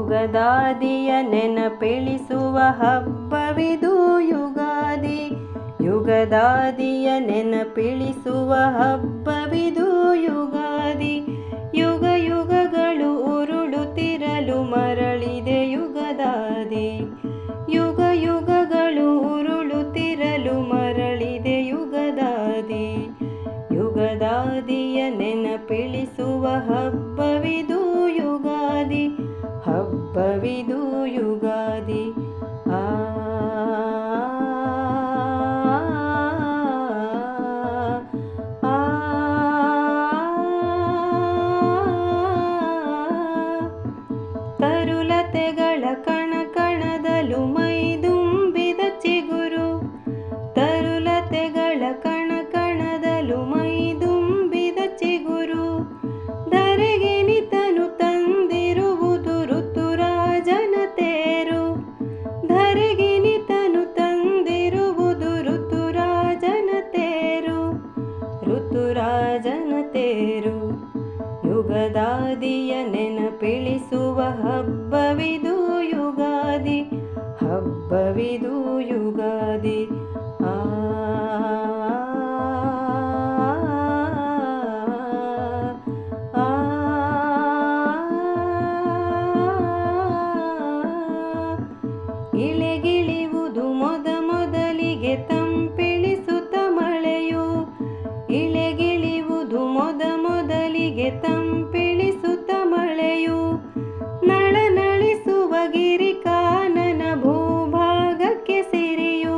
ಯುಗದಾದಿಯ ನೆನಪಿಳಿಸುವ ಹಬ್ಬವಿದು ಯುಗಾದಿ. ಯುಗದಾದಿಯ ನೆನಪಿಳಿಸುವ ಹಬ್ಬವಿದು ಯುಗಾದಿ. ಯುಗ ಯುಗಗಳು ಉರುಳುತ್ತಿರಲು ಮರಳಿದೆ ಯುಗದಾದಿ. ಯುಗ ಯುಗಗಳು ಉರುಳುತ್ತಿರಲು ಮರಳಿದೆ ಯುಗದಾದಿ. ಯುಗದಾದಿಯ ನೆನಪಿಳಿಸುವ ಹಬ್ಬವಿದು ಯುಗಾದಿ. ಹಬ್ಬವಿದು ಯುಗಾದಿ. ಆ ತರುಲತೆಗಳ ಕಣ ಕಣದಲು ಮೈದುಂಬಿದ ಚಿಗುರು. ತರುಲತೆಗಳ ಕಣ ಕಣದಲು ಮೈದುಂಬಿದ ಚಿಗುರು. ಧರೆಗೆ ನಿತನು ತಂದಿರುವುದು ಋತುರಾಜನ ತೇರು. ಧರೆಗೆ ನಿತನು ತಂದಿರುವುದು ಋತುರಾಜನ ತೇರು. ಋತುರಾಜನ ತೇರು. ಯುಗದಾದಿಯ ನೆನಪಿಳಿಸುವ ಹಬ್ಬವಿದು ಯುಗಾದಿ. ಹಬ್ಬವಿದು ಯುಗಾದಿ. ಆ ಇಳೆಗಿಳಿಯುವುದು ಮೊದಲಿಗೆ ತಂಪಿಳಿಸುತ್ತ ಮಳೆಯು. ಇಳೆಗಿಳಿಯುವುದು ಮೊದಲಿಗೆ ತಂಪಿಳಿಸುತ್ತ ಮಳೆಯು. ನಳನಳಿಸುವ ಗಿರಿಕಾನನ ಭೂಭಾಗಕ್ಕೆ ಸಿರಿಯು.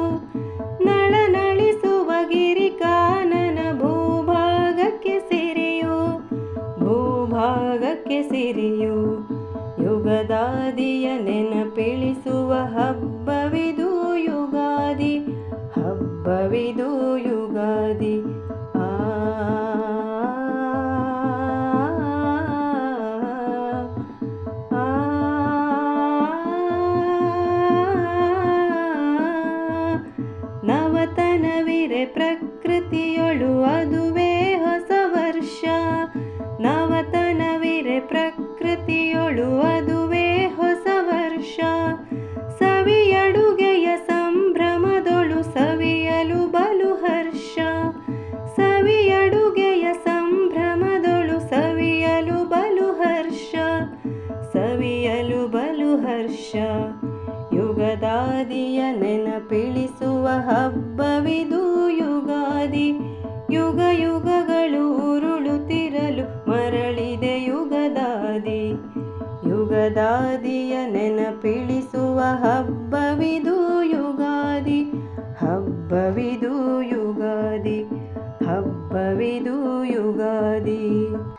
ನಳನಳಿಸುವ ಗಿರಿಕಾನನ ಭೂಭಾಗಕ್ಕೆ ಸಿರಿಯು. ಭೂಭಾಗಕ್ಕೆ ಸಿರಿಯು. ಯುಗದಾದಿಯ ನೆನಪಿಳಿಸುವ ಹಬ್ಬವಿದು ಯುಗಾದಿ. ಹಬ್ಬವಿದು ಯುಗಾದಿ. ಆ ನವತನವಿರೆ ಪ್ರಕೃತಿಯೊಳು ಅದುವೇ ಹೊಸ ವರ್ಷ. ನವತನವಿರೆ ಪ್ರಕೃತಿಯೊಳು ಅದುವೇ ಹೊಸ ವರ್ಷ. ಸವಿಯಡುಗೆಯ ಸಂಭ್ರಮದೊಳು ಸವಿಯಲು ಬಲು ಹರ್ಷ. ಸವಿಯಡುಗೆಯ ಸಂಭ್ರಮದೊಳು ಸವಿಯಲು ಬಲು ಹರ್ಷ. ಸವಿಯಲು ಬಲು ಹರ್ಷ. ಯುಗದಾದಿಯ ನೆನಪಿಳಿಸುವ ಹಬ್ಬವಿದು ಯುಗಾದಿ. ಯುಗ ಯುಗಗಳು ಉರುಳುತ್ತಿರಲು ಮರಳಿದೆ ಯುಗದಾದಿ. ಯುಗದಾದಿಯ ನೆನಪಿಳಿಸುವ ಹಬ್ಬವಿದು ಯುಗಾದಿ. ಹಬ್ಬವಿದು ಯುಗಾದಿ. ಹಬ್ಬವಿದು ಯುಗಾದಿ.